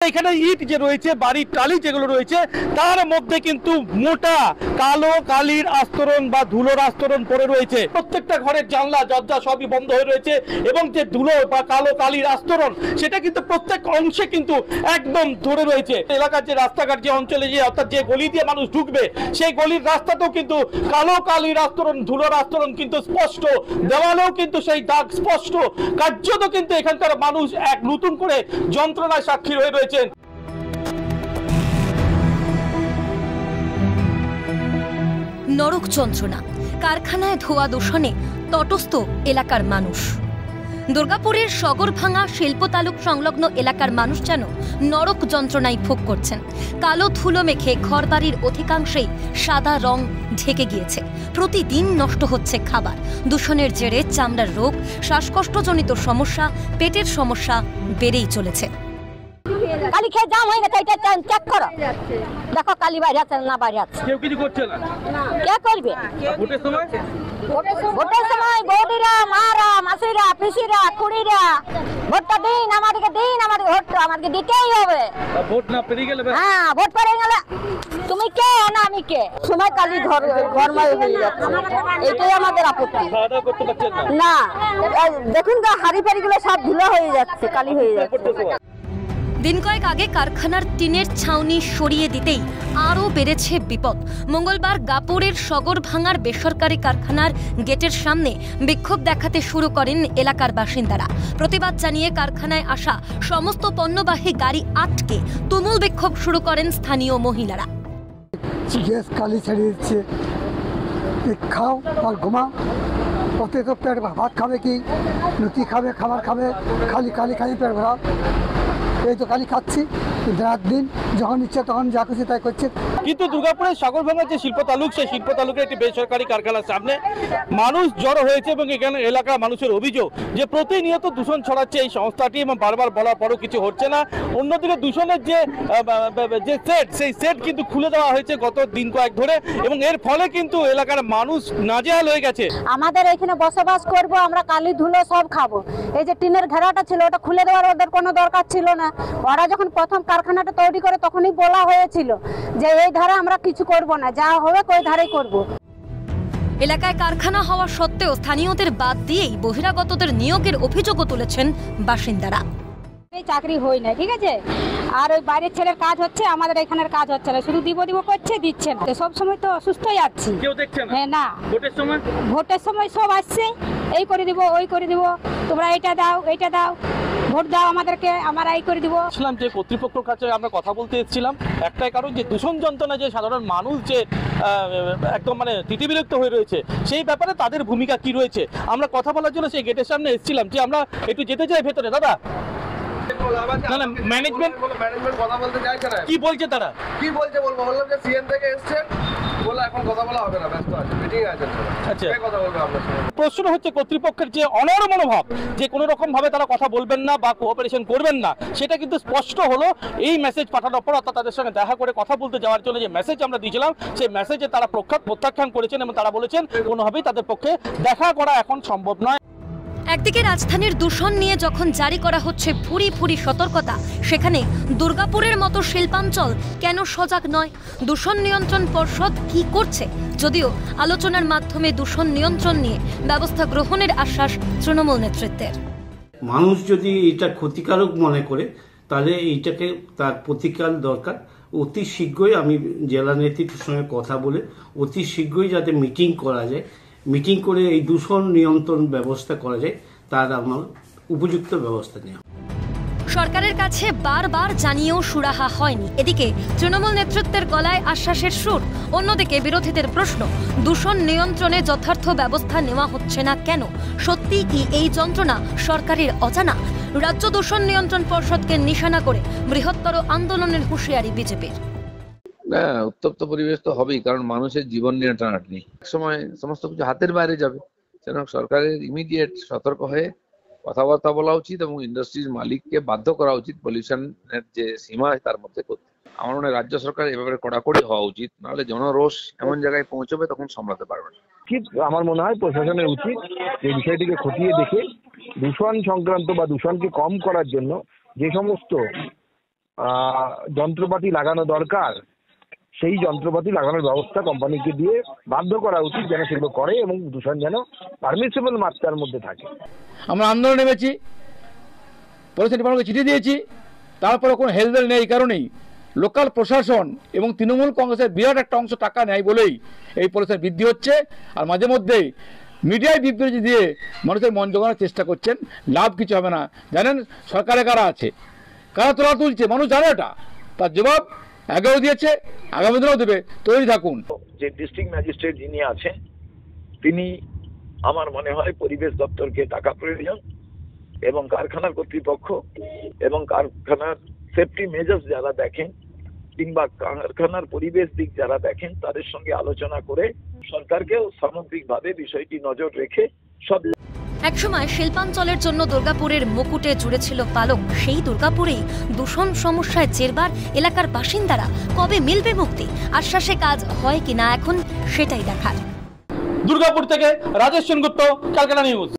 এখানে ইট যে রয়েছে, বাড়ির টালি যেগুলো রয়েছে, তার মধ্যে কিন্তু মোটা কালো কালির আস্তরণ বা ধুলোর আস্তরণ পড়ে রয়েছে। প্রত্যেকটা ঘরের জানলা দরজা সবই বন্ধ হয়ে রয়েছে এবং যে ধুলো বা কালো কালির আস্তরণ সেটা কিন্তু প্রত্যেক অংশে কিন্তু একদম ধরে রয়েছে। এলাকার যে রাস্তাঘাট, যে অঞ্চলে যে অর্থাৎ যে গলি দিয়ে মানুষ ঢুকবে, সেই গলির রাস্তাতেও কিন্তু কালো কালির আস্তরণ, ধুলোর আস্তরণ কিন্তু স্পষ্ট, দেওয়ালেও কিন্তু সেই দাগ স্পষ্ট। কার্যত কিন্তু এখানকার মানুষ এক নতুন করে যন্ত্রণায় সাক্ষী হয়ে রয়েছে। নরক যন্ত্রণা, কারখানায় ধোয়া দূষণে তটস্থ এলাকার মানুষ। দুর্গাপুরের সগরভাঙা শিল্প তালুক সংলগ্ন এলাকার মানুষ যেন নরক যন্ত্রণায় ভোগ করছেন। কালো ধুলো মেখে ঘরবাড়ির অধিকাংশেই সাদা রং ঢেকে গিয়েছে। প্রতিদিন নষ্ট হচ্ছে খাবার। দূষণের জেরে চামড়ার রোগ, শ্বাসকষ্টজনিত সমস্যা, পেটের সমস্যা বেড়েই চলেছে। কালি খেয়ে জাম হয়ে গেছে, এটা চেক করো, দেখো কালি বাইরে আছে না বাইরে আছে। কেউ কিছু করছে না, কে করবে? ভোটের সময় বৌদিরা, মারা, মাসিরা, পিসিরা, খুড়িরা ভোটটা দিন, আমাদেরকে ভোটটা আমাদেরকে দিতেই হবে। ভোট না পেরিয়ে গেলে, হ্যাঁ ভোট পেরিয়ে গেলে তুমি কে না আমি কে, সময় কালি ঘরময় হয়ে যাচ্ছে, এটাই আমাদের আপত্তি। করতে পারছেন না, দেখুন তো হাড়ি ফাড়ি গুলো সব ধুলো হয়ে যাচ্ছে, কালি হয়ে যাচ্ছে। দিন কয়েক আগে কারখানার টিনের ছাউনি সরিয়ে দিতেই আরও বেড়েছে বিপদ। মঙ্গলবার গাপুরের সগরভাঙার বেসরকারি কারখানার গেটের সামনে বিক্ষোভ দেখাতে শুরু করেন এলাকার বাসিন্দারা। প্রতিবাদ জানিয়ে কারখানায় আসা সমস্ত পণ্যবাহী গাড়ি আটকে তুমুল বিক্ষোভ শুরু করেন স্থানীয় মহিলারা। গ্যাস কালি ছাড়িয়ে দিচ্ছে, খাও আর ঘুমাও, প্রত্যেক পেট ভাত খাবে কি লুচি খাবে, খাবার খাবে, খালি কালি খালি পেট ভরা। এই তো কালি খাচ্ছি, রাত দিন যখন ইচ্ছা তখন যা খুশি তাই করছে। কিন্তু দুর্গাপুরের সাগরভাঙা যে শিল্প তালুক, সেই শিল্প তালুকের একটি বেসরকারি কারখানার সামনে মানুষ জড়ো হয়েছে এবং এখানে এলাকার মানুষের অভিযোগ যে প্রতিনিয়ত দূষণ ছড়াচ্ছে এই সংস্থাটি এবং বারবার বলার পরও কিছু হচ্ছে না। অন্যদিকে দূষণের যে সেট, সেই সেট কিন্তু খুলে দেওয়া হয়েছে গত দিন কয়েক ধরে এবং এর ফলে কিন্তু এলাকার মানুষ নাজেহাল হয়ে গেছে। আমাদের এখানে বসবাস করব, আমরা কালি ধুলো সব খাবো। এই যে টিনের ঘেরাটা ছিল ওটা খুলে দেওয়ার ওদের কোনো দরকার ছিল না। ওরা যখন প্রথম কারখানাটা তৈরি করে তখনই বলা হয়েছিল যে এই ধারে আমরা কিছু করব না, যা হবে ওই ধারেই করব। এলাকায় কারখানা হওয়া সত্ত্বেও স্থানীয়দের বাদ দিয়েই বহিরাগতদের নিয়োগের অভিযোগও তুলেছেন বাসিন্দারা। চাকরি হয় না, ঠিক আছে, আর ওই বাইরের ছেলের কাজ হচ্ছে, আমাদের এখানের কাজ হচ্ছে না, শুধু দিব করছে, দিচ্ছেন। সব সময় তো অসুস্থই যাচ্ছি, কেউ দেখছে না। হ্যাঁ না, ভোটের সময় সব আসছে, এই করে দিব ওই করে দিব, তোমরা এইটা দাও এইটা দাও, ভোট দাও আমাদেরকে, আমরা এই করে দিব। বলছিলাম যে কর্তৃপক্ষের কাছে আমরা কথা বলতে এসেছিলাম একটাই কারণ, যে দূষণ যন্ত্রণা যে সাধারণ মানুষ যে একদম তিতিবিরক্ত হয়ে রয়েছে, সেই ব্যাপারে তাদের ভূমিকা কি রয়েছে আমরা কথা বলার জন্য সেই গেটের সামনে এসেছিলাম। যে আমরা একটু যেতে চাই ভেতরে। দাদা, না না, ম্যানেজমেন্ট কথা বলতে চাইছে না। কি বলছে তারা? কি বলছে বলবো, বললাম যে সিএম থেকে এসেছেন, বলে এখন কথা বলা হবে না, ব্যস্ত আছে, মিটিং আছে। আচ্ছা, কথা বলবে আপনার সঙ্গে। প্রশ্ন হচ্ছে কর্তৃপক্ষের যে অনড় মনোভাব, যে কোনো রকম ভাবে তারা কথা বলবেন না বা কোঅপারেশন করবেন না, সেটা কিন্তু স্পষ্ট হলো এই মেসেজ পাঠানোর পর। অর্থাৎ তাদের সঙ্গে দেখা করে কথা বলতে যাওয়ার জন্য যে মেসেজ আমরা দিয়েছিলাম, সেই মেসেজে তারা প্রত্যাখ্যান করেছেন এবং তারা বলেছেন কোনোভাবেই তাদের পক্ষে দেখা করা এখন সম্ভব নয়। একদিকে রাজধানীর দূষণ নিয়ে যখন জারি করা হচ্ছে ফুরি ফুরি সতর্কতা, সেখানে দুর্গাপুরের মতো শিল্পাঞ্চল কেন সজাগ নয়? দূষণ নিয়ন্ত্রণ পর্ষদ কি করছে? যদিও আলোচনার মাধ্যমে দূষণ নিয়ন্ত্রণ নিয়ে ব্যবস্থা গ্রহণের আশ্বাস তৃণমূল নেতৃত্বের। মানুষ যদি এটা ক্ষতিকারক মনে করে তাহলে এইটাকে তার প্রতিকার দরকার। অতি শীঘ্রই আমি জেলা নেতৃত্বের সঙ্গে কথা বলে অতি শীঘ্রই যাতে মিটিং করা যায়, মিটিং করে এই দূষণ নিয়ন্ত্রণ ব্যবস্থা করা যায়, তার আমার উপযুক্ত ব্যবস্থা নেওয়া। সরকারের কাছে বারবার জানিয়েও সুরাহা হয়নি। এদিকে তৃণমূল নেতৃত্বের গলায় আশ্বাসের সুর, অন্যদিকে বিরোধীদের প্রশ্ন, দূষণ নিয়ন্ত্রণে যথার্থ ব্যবস্থা নেওয়া হচ্ছে না কেন? সত্যি কি এই যন্ত্রণা সরকারের অজানা? রাজ্য দূষণ নিয়ন্ত্রণ পর্ষদকে নিশানা করে বৃহত্তর আন্দোলনের হুঁশিয়ারি বিজেপির। না, উত্তপ্ত পরিবেশ তো হবেই, কারণ মানুষের জীবন নিয়ে টানাটানি, সময় সমস্ত কিছু হাতের বাইরে যাবে। সেজন্য সরকারের ইমিডিয়েট সতর্ক হয়ে কথাবার্তা বলা উচিত এবং ইন্ডাস্ট্রির মালিককে বাধ্য করা উচিত পলিউশনের যে সীমা তার মধ্যে করতে। আমার মনে হয় রাজ্য সরকার এ ব্যাপারে কড়াকড়ি হওয়া উচিত, নাহলে জনরোষ এমন জায়গায় পৌঁছবে তখন সামলাতে পারবে না। আমার মনে হয় প্রশাসনের উচিত এই বিষয়টিকে খতিয়ে দেখে দূষণ সংক্রান্ত বা দূষণকে কম করার জন্য যে সমস্ত যন্ত্রপাতি লাগানো দরকার, সেই যন্ত্রপাতি লাগানোর ব্যবস্থা কোম্পানিকে দিয়ে বাধ্য করা উচিত যেন সেগুলো করে এবং দূষণ যেন পারমিসিবল মাত্রার মধ্যে থাকে। আমরা আন্দোলনে নেমেছি, পলিউশন ডিপার্টমেন্টকে চিঠি দিয়েছি, তারপরে কোনো হেলদোল নেই। এই কারণেই লোকাল প্রশাসন এবং তৃণমূল কংগ্রেসের বিরাট একটা অংশ টাকা নেয় বলেই এই পলিউশন বৃদ্ধি হচ্ছে। আর মাঝে মধ্যেই মিডিয়ায় বিবৃতি দিয়ে মানুষের মন জোগানোর চেষ্টা করছেন, লাভ কিছু হবে না। জানেন সরকারে কারা আছে, কারা তোলা তুলছে, মানুষ জানে এটা। তার জবাব আগেও দিয়েছে, আগামী দিনেও দেবে, তৈরি থাকুন। যে ডিস্ট্রিক্ট ম্যাজিস্ট্রেট যিনি আছেন তিনি আমার মনে হয় পরিবেশ দপ্তরকে টাকা প্রয়োজন এবং কারখানার কর্তৃপক্ষ এবং কারখানার সেফটি মেজার্স যারা দেখেন কিংবা কারখানার পরিবেশ দিক যারা দেখেন তাদের সঙ্গে আলোচনা করে সরকারকেও সামগ্রিকভাবে বিষয়টি নজর রেখে সব। একসময় শিল্পাঞ্চলের জন্য দুর্গাপুরের মুকুটে জুড়েছিল পালক। সেই দুর্গাপুরেই দূষণ সমস্যায় জেরবার এলাকার বাসিন্দারা। কবে মিলবে মুক্তি? আশ্বাসে কাজ হয় কিনা এখন সেটাই দেখার। দুর্গাপুর থেকে রাজেশ সেনগুপ্ত, ক্যালকাটা নিউজ।